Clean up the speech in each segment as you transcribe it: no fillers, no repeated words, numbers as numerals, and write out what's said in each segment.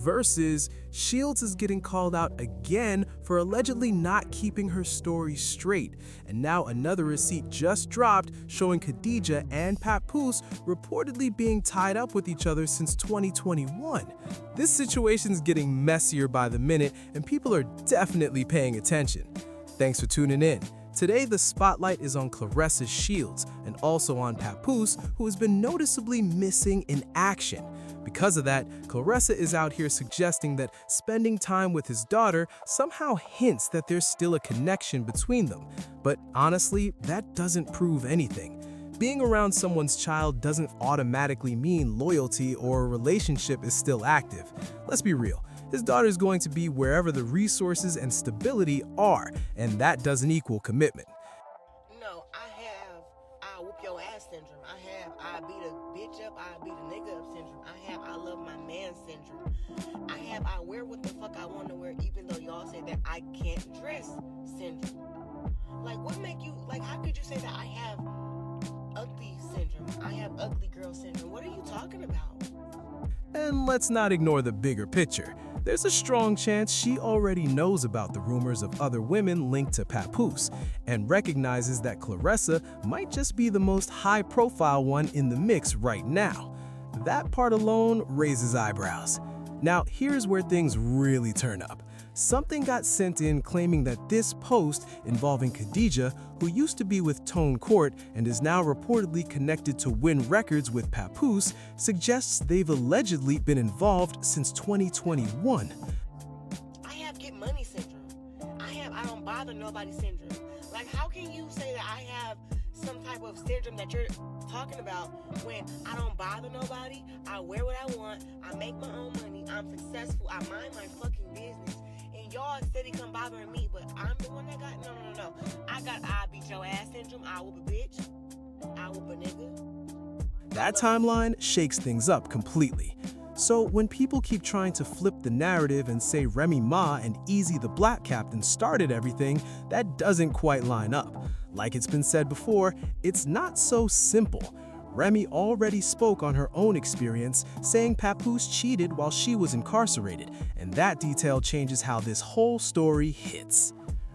versus Shields is getting called out again for allegedly not keeping her story straight. And now another receipt just dropped showing Khadija and Papoose reportedly being tied up with each other since 2021. This situation's getting messier by the minute, and people are definitely paying attention. Thanks for tuning in. Today, the spotlight is on Claressa Shields and also on Papoose, who has been noticeably missing in action. Because of that, Claressa is out here suggesting that spending time with his daughter somehow hints that there's still a connection between them. But honestly, that doesn't prove anything. Being around someone's child doesn't automatically mean loyalty or a relationship is still active. Let's be real. His daughter is going to be wherever the resources and stability are, and that doesn't equal commitment. No, I whoop your ass syndrome. I beat a bitch up, I beat a nigga up syndrome. I love my man syndrome. I wear what the fuck I want to wear even though y'all say that I can't dress syndrome. Like, what make you, like, how could you say that I have ugly syndrome? I have ugly girl syndrome. What are you talking about? And let's not ignore the bigger picture. There's a strong chance she already knows about the rumors of other women linked to Papoose and recognizes that Claressa might just be the most high-profile one in the mix right now. That part alone raises eyebrows. Now, here's where things really turn up. Something got sent in claiming that this post involving Khadija, who used to be with Tone Court and is now reportedly connected to Win Records with Papoose, suggests they've allegedly been involved since 2021. I have get money syndrome. I don't bother nobody syndrome. Like, how can you say that I have some type of syndrome that you're talking about when I don't bother nobody, I wear what I want, I make my own money, I'm successful, I mind my fucking business. Y'all steady come bothering me, but I'm the one that got no. I beat your ass syndrome. I whoop a bitch. I whoop a nigga. That timeline shakes things up completely. So when people keep trying to flip the narrative and say Remy Ma and Easy the Black Captain started everything, that doesn't quite line up. Like it's been said before, it's not so simple. Remy already spoke on her own experience, saying Papoose cheated while she was incarcerated, and that detail changes how this whole story hits.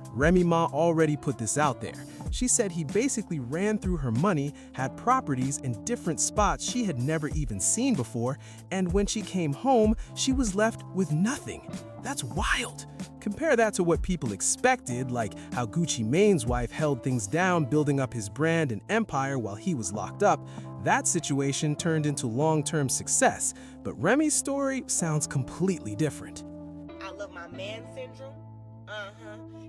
Remy Ma already put this out there. She said he basically ran through her money, had properties in different spots she had never even seen before, and when she came home, she was left with nothing. That's wild. Compare that to what people expected, like how Gucci Mane's wife held things down, building up his brand and empire while he was locked up. That situation turned into long-term success, but Remy's story sounds completely different. I love my man syndrome.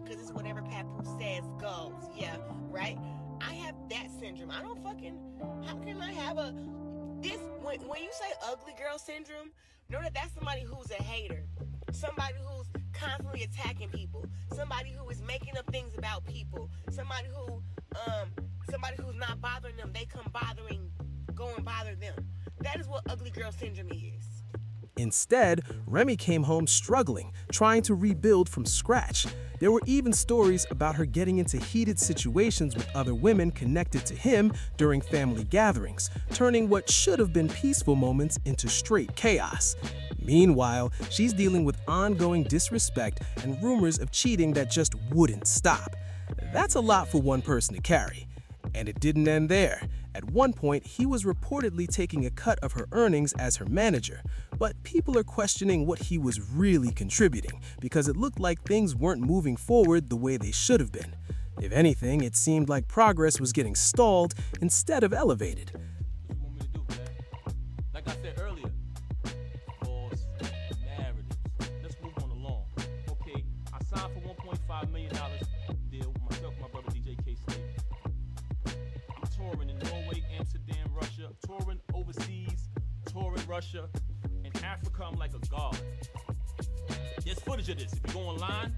Because it's whatever Papoose says goes. Yeah, right? I have that syndrome. I don't fucking, how can I have when you say ugly girl syndrome, know that that's somebody who's a hater. Somebody who's constantly attacking people. Somebody who is making up things about people. Somebody who's not bothering them. They come go and bother them. That is what ugly girl syndrome is. Instead, Remy came home struggling, trying to rebuild from scratch. There were even stories about her getting into heated situations with other women connected to him during family gatherings, turning what should have been peaceful moments into straight chaos. Meanwhile, she's dealing with ongoing disrespect and rumors of cheating that just wouldn't stop. That's a lot for one person to carry. And it didn't end there. At one point, he was reportedly taking a cut of her earnings as her manager, but people are questioning what he was really contributing because it looked like things weren't moving forward the way they should have been. If anything, it seemed like progress was getting stalled instead of elevated. What you want me to do, man? Like I said earlier, false narratives. Let's move on along. Okay, I signed for $1.5 million deal with myself and my brother DJ K-Slade. I'm touring in Norway, Amsterdam, Russia, touring overseas, touring Russia. In Africa, I'm like a god. There's footage of this. If you go online,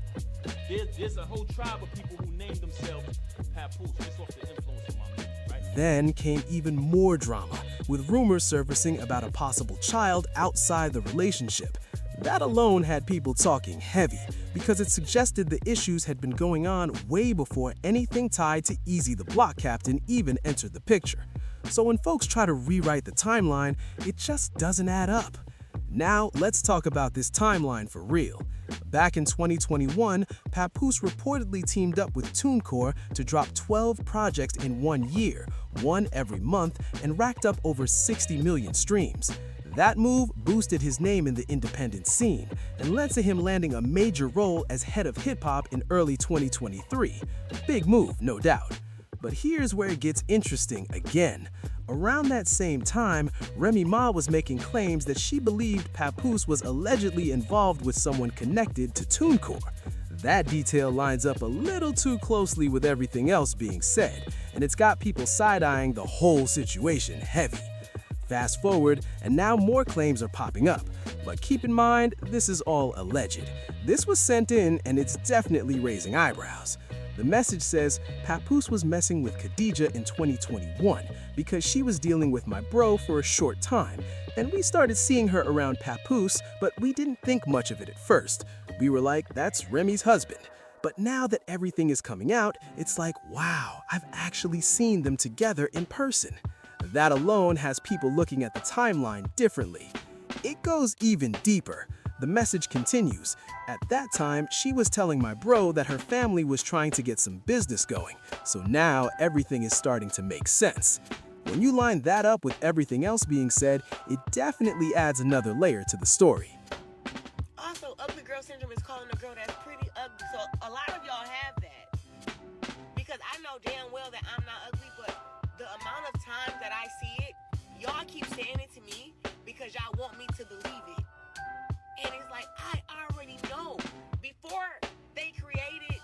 there's a whole tribe of people who named themselves Papoose just off the influence of my man, right? Then came even more drama, with rumors surfacing about a possible child outside the relationship. That alone had people talking heavy, because it suggested the issues had been going on way before anything tied to Easy the Block Captain even entered the picture. So when folks try to rewrite the timeline, it just doesn't add up. Now, let's talk about this timeline for real. Back in 2021, Papoose reportedly teamed up with TuneCore to drop 12 projects in 1 year, one every month, and racked up over 60 million streams. That move boosted his name in the independent scene and led to him landing a major role as head of hip-hop in early 2023. Big move, no doubt. But here's where it gets interesting again. Around that same time, Remy Ma was making claims that she believed Papoose was allegedly involved with someone connected to TuneCore. That detail lines up a little too closely with everything else being said, and it's got people side-eyeing the whole situation heavy. Fast forward, and now more claims are popping up. But keep in mind, this is all alleged. This was sent in, and it's definitely raising eyebrows. The message says Papoose was messing with Khadija in 2021 because she was dealing with my bro for a short time, and we started seeing her around Papoose, but we didn't think much of it at first. We were like, that's Remy's husband. But now that everything is coming out, it's like, wow, I've actually seen them together in person. That alone has people looking at the timeline differently. It goes even deeper. The message continues. At that time, she was telling my bro that her family was trying to get some business going, so now everything is starting to make sense. When you line that up with everything else being said, it definitely adds another layer to the story. Also, ugly girl syndrome is calling a girl that's pretty ugly, so a lot of y'all have that. Because I know damn well that I'm not ugly, but the amount of times that I see it, y'all keep saying it to me because y'all want me to believe it. And it's like, I already know. Before they created...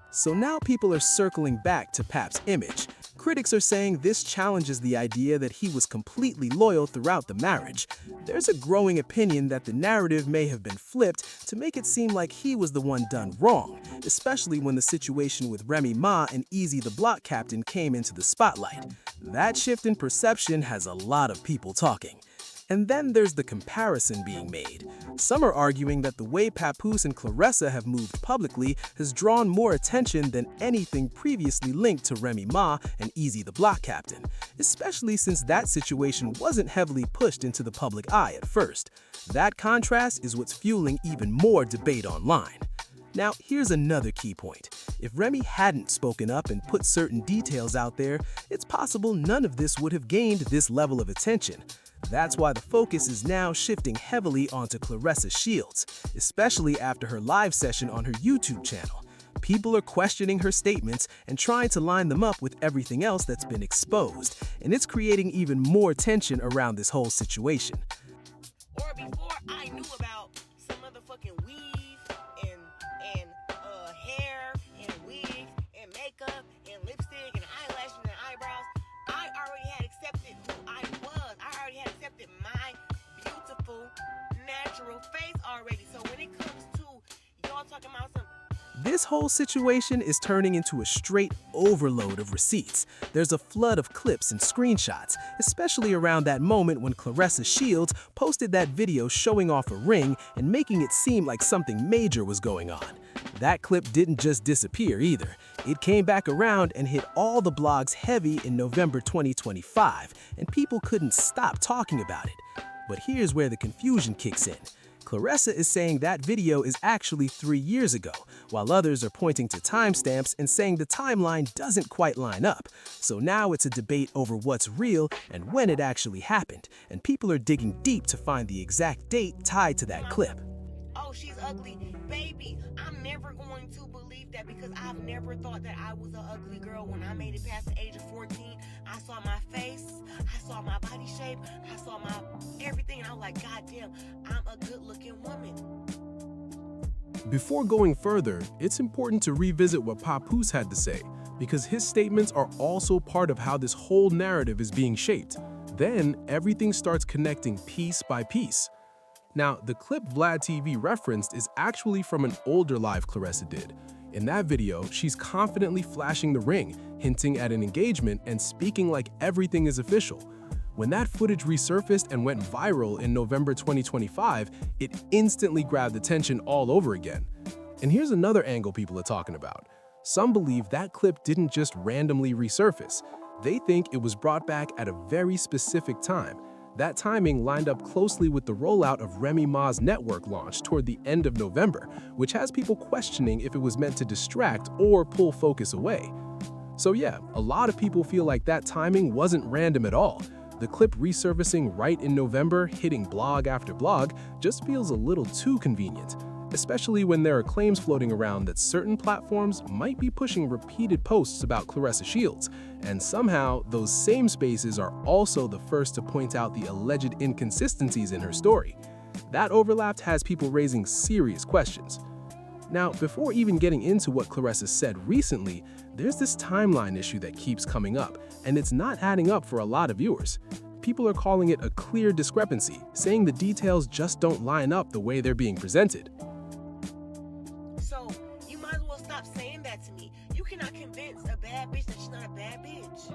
So now people are circling back to Pap's image. Critics are saying this challenges the idea that he was completely loyal throughout the marriage. There's a growing opinion that the narrative may have been flipped to make it seem like he was the one done wrong, especially when the situation with Remy Ma and Easy the Block Captain came into the spotlight. That shift in perception has a lot of people talking. And then there's the comparison being made. Some are arguing that the way Papoose and Claressa have moved publicly has drawn more attention than anything previously linked to Remy Ma and Easy the Block Captain, especially since that situation wasn't heavily pushed into the public eye at first. That contrast is what's fueling even more debate online. Now, here's another key point. If Remy hadn't spoken up and put certain details out there, it's possible none of this would have gained this level of attention. That's why the focus is now shifting heavily onto Claressa Shields, especially after her live session on her YouTube channel. People are questioning her statements and trying to line them up with everything else that's been exposed, and it's creating even more tension around this whole situation. Or before I knew about some motherfucking weave and hair and wigs and makeup and lipstick and eyelashes and eyebrows, I already had accepted who I was. I already had accepted my beautiful, natural face already. So when it comes to y'all talking about some... This whole situation is turning into a straight overload of receipts. There's a flood of clips and screenshots, especially around that moment when Claressa Shields posted that video showing off a ring and making it seem like something major was going on. That clip didn't just disappear either. It came back around and hit all the blogs heavy in November 2025, and people couldn't stop talking about it. But here's where the confusion kicks in. Claressa is saying that video is actually 3 years ago, while others are pointing to timestamps and saying the timeline doesn't quite line up. So now it's a debate over what's real and when it actually happened, and people are digging deep to find the exact date tied to that clip. Oh, she's ugly. Baby, I'm never going to believe that because I've never thought that I was an ugly girl when I made it past the age of 14. I saw my face, I saw my body shape, I saw my everything, and I was like, God damn, I'm a good-looking woman. Before going further, it's important to revisit what Papoose had to say, because his statements are also part of how this whole narrative is being shaped. Then, everything starts connecting piece by piece. Now, the clip Vlad TV referenced is actually from an older live Claressa did. In that video, she's confidently flashing the ring, hinting at an engagement and speaking like everything is official. When that footage resurfaced and went viral in November 2025, it instantly grabbed attention all over again. And here's another angle people are talking about. Some believe that clip didn't just randomly resurface. They think it was brought back at a very specific time. That timing lined up closely with the rollout of Remy Ma's network launch toward the end of November, which has people questioning if it was meant to distract or pull focus away. So yeah, a lot of people feel like that timing wasn't random at all. The clip resurfacing right in November, hitting blog after blog, just feels a little too convenient, especially when there are claims floating around that certain platforms might be pushing repeated posts about Claressa Shields, and somehow those same spaces are also the first to point out the alleged inconsistencies in her story. That overlap has people raising serious questions. Now, before even getting into what Claressa said recently, there's this timeline issue that keeps coming up, and it's not adding up for a lot of viewers. People are calling it a clear discrepancy, saying the details just don't line up the way they're being presented. So, you might as well stop saying that to me. You cannot convince a bad bitch that she's not a bad bitch.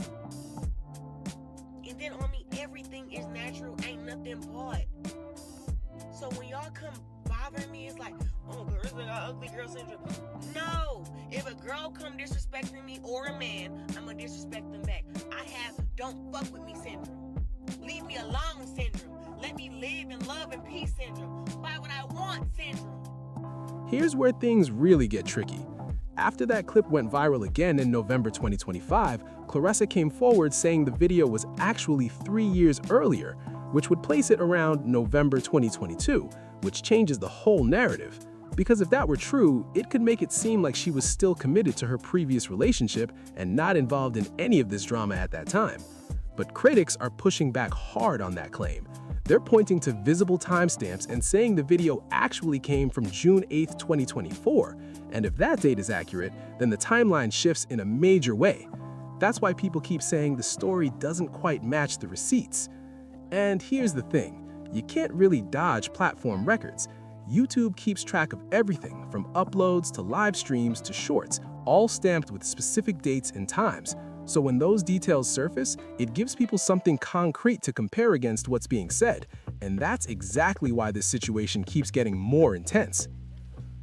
And then on me, everything is natural, ain't nothing bought. So when y'all come bothering me, it's like, oh, Clarissa got ugly girl syndrome. No! If a girl come disrespecting me or a man, I'm gonna disrespect them back. I have don't fuck with me syndrome. Leave me alone syndrome. Let me live in love and peace syndrome. Buy what I want syndrome. Here's where things really get tricky. After that clip went viral again in November 2025, Claressa came forward saying the video was actually 3 years earlier, which would place it around November 2022, which changes the whole narrative. Because if that were true, it could make it seem like she was still committed to her previous relationship and not involved in any of this drama at that time. But critics are pushing back hard on that claim. They're pointing to visible timestamps and saying the video actually came from June 8, 2024. And if that date is accurate, then the timeline shifts in a major way. That's why people keep saying the story doesn't quite match the receipts. And here's the thing, you can't really dodge platform records. YouTube keeps track of everything from uploads to live streams to shorts, all stamped with specific dates and times. So when those details surface, it gives people something concrete to compare against what's being said. And that's exactly why this situation keeps getting more intense.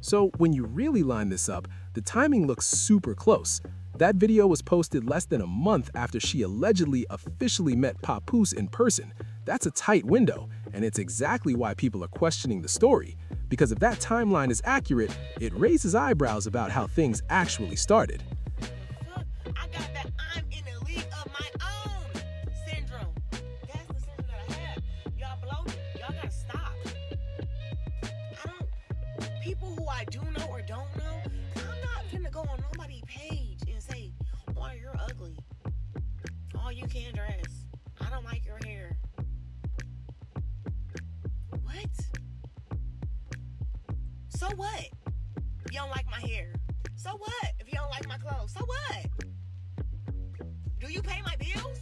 So when you really line this up, the timing looks super close. That video was posted less than a month after she allegedly officially met Papoose in person. That's a tight window, and it's exactly why people are questioning the story. Because if that timeline is accurate, it raises eyebrows about how things actually started. I got that I'm in a league of my own syndrome. That's the syndrome that I have. Y'all bloated. Y'all gotta stop. People who I do know or don't know, I'm not gonna go on nobody's page and say, oh, you're ugly. Oh, you can't dress. I don't like your hair. What? So what? If you don't like my hair. So what? If you don't like my clothes. So what? Do you pay my bills?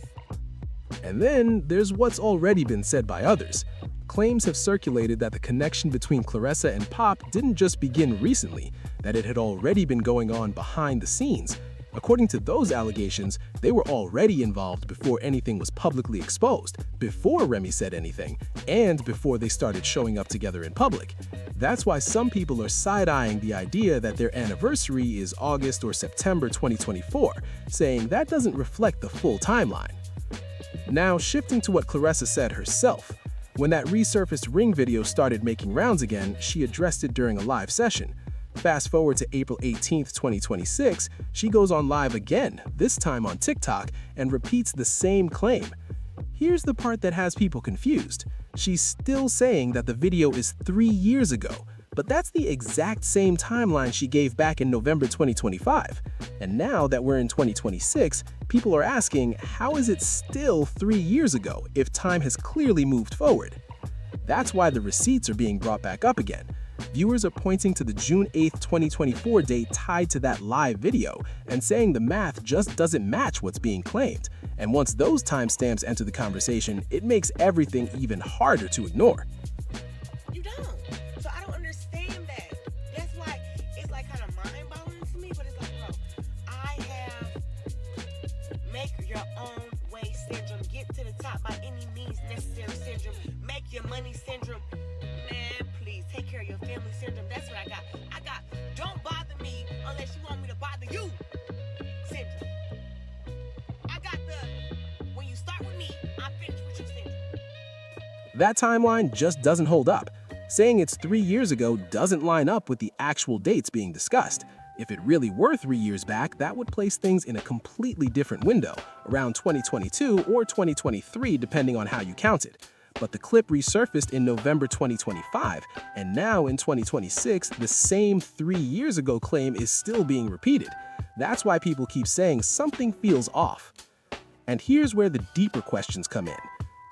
And then there's what's already been said by others. Claims have circulated that the connection between Claressa and Pop didn't just begin recently, that it had already been going on behind the scenes. According to those allegations, they were already involved before anything was publicly exposed, before Remy said anything, and before they started showing up together in public. That's why some people are side-eyeing the idea that their anniversary is August or September 2024, saying that doesn't reflect the full timeline. Now, shifting to what Claressa said herself. When that resurfaced ring video started making rounds again, she addressed it during a live session. Fast forward to April 18, 2026, she goes on live again, this time on TikTok, and repeats the same claim. Here's the part that has people confused. She's still saying that the video is 3 years ago, but that's the exact same timeline she gave back in November 2025. And now that we're in 2026, people are asking, how is it still 3 years ago if time has clearly moved forward? That's why the receipts are being brought back up again. Viewers are pointing to the June 8, 2024 date tied to that live video and saying the math just doesn't match what's being claimed. And once those timestamps enter the conversation, it makes everything even harder to ignore. You don't. So I don't understand that. That's why it's like kind of mind-boggling to me, but it's like, bro, I have make your own way syndrome. Get to the top by any means necessary syndrome. Make your money syndrome. Man, please take care of your family syndrome. That's what I got. I got don't bother me unless you want me to bother you syndrome. I got the when you start with me, I finish with you syndrome. That timeline just doesn't hold up. Saying it's 3 years ago doesn't line up with the actual dates being discussed. If it really were 3 years back, that would place things in a completely different window, around 2022 or 2023 depending on how you count it. But the clip resurfaced in November 2025, and now in 2026, the same 3 years ago claim is still being repeated. That's why people keep saying something feels off. And here's where the deeper questions come in.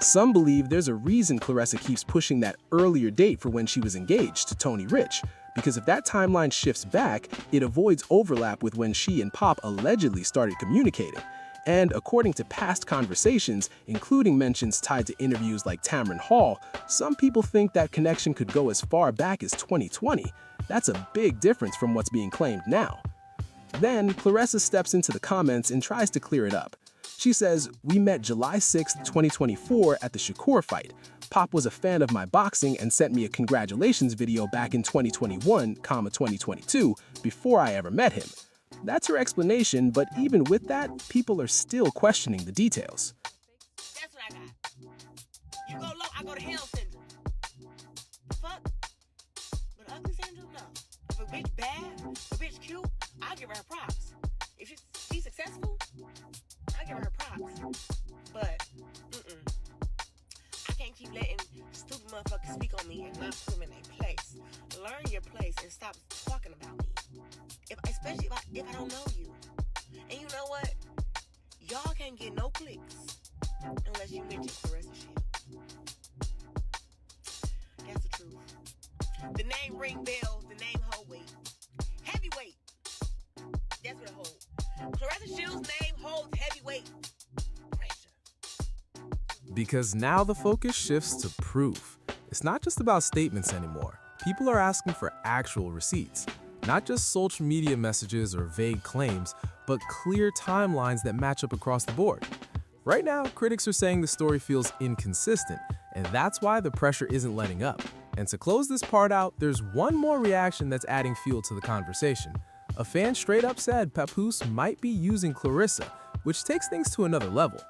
Some believe there's a reason Claressa keeps pushing that earlier date for when she was engaged to Tony Rich, because if that timeline shifts back, it avoids overlap with when she and Pop allegedly started communicating. And according to past conversations, including mentions tied to interviews like Tamron Hall, some people think that connection could go as far back as 2020. That's a big difference from what's being claimed now. Then, Claressa steps into the comments and tries to clear it up. She says, "We met July 6, 2024 at the Shakur fight. Pop was a fan of my boxing and sent me a congratulations video back in 2021, 2022, before I ever met him." That's her explanation, but even with that, people are still questioning the details. That's what I got. You go low, I go to hell syndrome. Fuck. But ugly syndrome, no. If a bitch bad, a bitch cute, I give her props. If she's successful, I give her props. But, I can't keep letting stupid motherfuckers speak on me and not put them in their place. Learn your place and stop talking about me. Especially if I don't know you. And you know what? Y'all can't get no clicks unless you mention Claressa Shields. That's the truth. The name ring bells, the name hold weight. Heavyweight. That's what it holds. Claressa Shields' name holds heavyweight pressure. Because now the focus shifts to proof. It's not just about statements anymore. People are asking for actual receipts. Not just social media messages or vague claims, but clear timelines that match up across the board. Right now, critics are saying the story feels inconsistent, and that's why the pressure isn't letting up. And to close this part out, there's one more reaction that's adding fuel to the conversation. A fan straight up said Papoose might be using Claressa, which takes things to another level.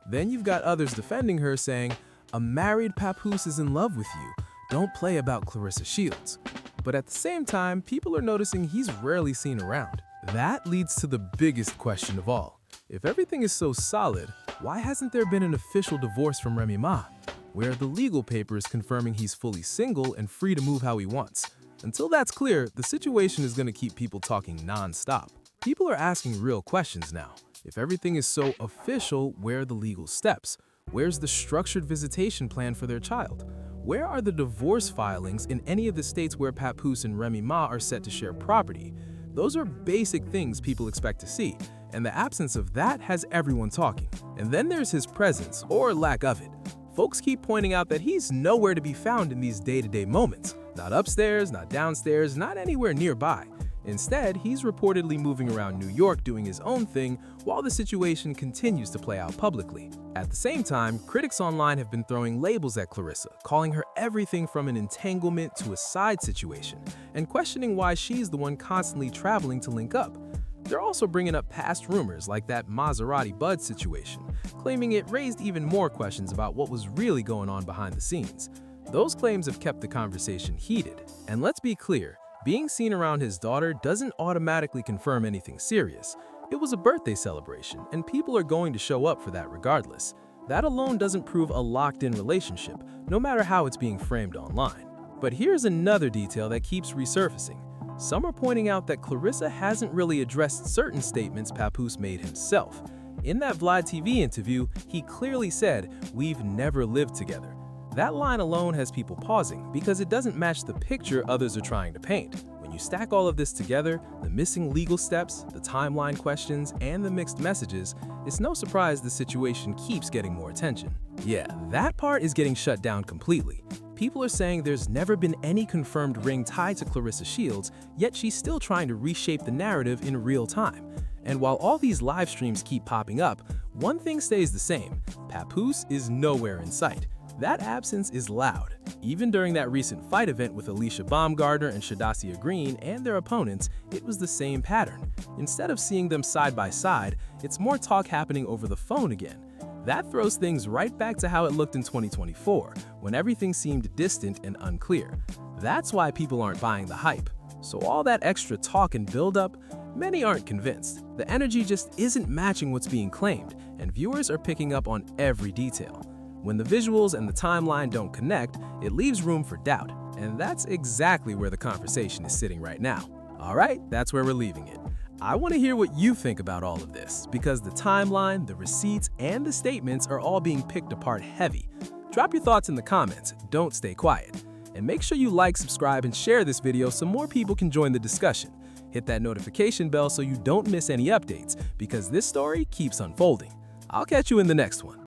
Then you've got others defending her saying, "A married Papoose is in love with you. Don't play about Claressa Shields." But at the same time, people are noticing he's rarely seen around. That leads to the biggest question of all. If everything is so solid, why hasn't there been an official divorce from Remy Ma? Where are the legal papers confirming he's fully single and free to move how he wants? Until that's clear, the situation is going to keep people talking non-stop. People are asking real questions now. If everything is so official, where are the legal steps? Where's the structured visitation plan for their child? Where are the divorce filings in any of the states where Papoose and Remy Ma are set to share property? Those are basic things people expect to see, and the absence of that has everyone talking. And then there's his presence, or lack of it. Folks keep pointing out that he's nowhere to be found in these day-to-day moments. Not upstairs, not downstairs, not anywhere nearby. Instead, he's reportedly moving around New York doing his own thing while the situation continues to play out publicly. At the same time, critics online have been throwing labels at Claressa, calling her everything from an entanglement to a side situation, and questioning why she's the one constantly traveling to link up. They're also bringing up past rumors like that Maserati Bud situation, claiming it raised even more questions about what was really going on behind the scenes. Those claims have kept the conversation heated. And let's be clear, being seen around his daughter doesn't automatically confirm anything serious. It was a birthday celebration, and people are going to show up for that regardless. That alone doesn't prove a locked-in relationship, no matter how it's being framed online. But here's another detail that keeps resurfacing. Some are pointing out that Claressa hasn't really addressed certain statements Papoose made himself. In that Vlad TV interview, he clearly said, "We've never lived together." That line alone has people pausing because it doesn't match the picture others are trying to paint. When you stack all of this together, the missing legal steps, the timeline questions, and the mixed messages, it's no surprise the situation keeps getting more attention. Yeah, that part is getting shut down completely. People are saying there's never been any confirmed ring tied to Claressa Shields, yet she's still trying to reshape the narrative in real time. And while all these live streams keep popping up, one thing stays the same: Papoose is nowhere in sight. That absence is loud. Even during that recent fight event with Alicia Baumgartner and Shadasia Green and their opponents, it was the same pattern. Instead of seeing them side by side, it's more talk happening over the phone again. That throws things right back to how it looked in 2024, when everything seemed distant and unclear. That's why people aren't buying the hype. So all that extra talk and build-up, many aren't convinced. The energy just isn't matching what's being claimed, and viewers are picking up on every detail. When the visuals and the timeline don't connect, it leaves room for doubt, and that's exactly where the conversation is sitting right now. All right, that's where we're leaving it. I want to hear what you think about all of this, because the timeline, the receipts, and the statements are all being picked apart heavy. Drop your thoughts in the comments, don't stay quiet. And make sure you like, subscribe, and share this video so more people can join the discussion. Hit that notification bell so you don't miss any updates, because this story keeps unfolding. I'll catch you in the next one.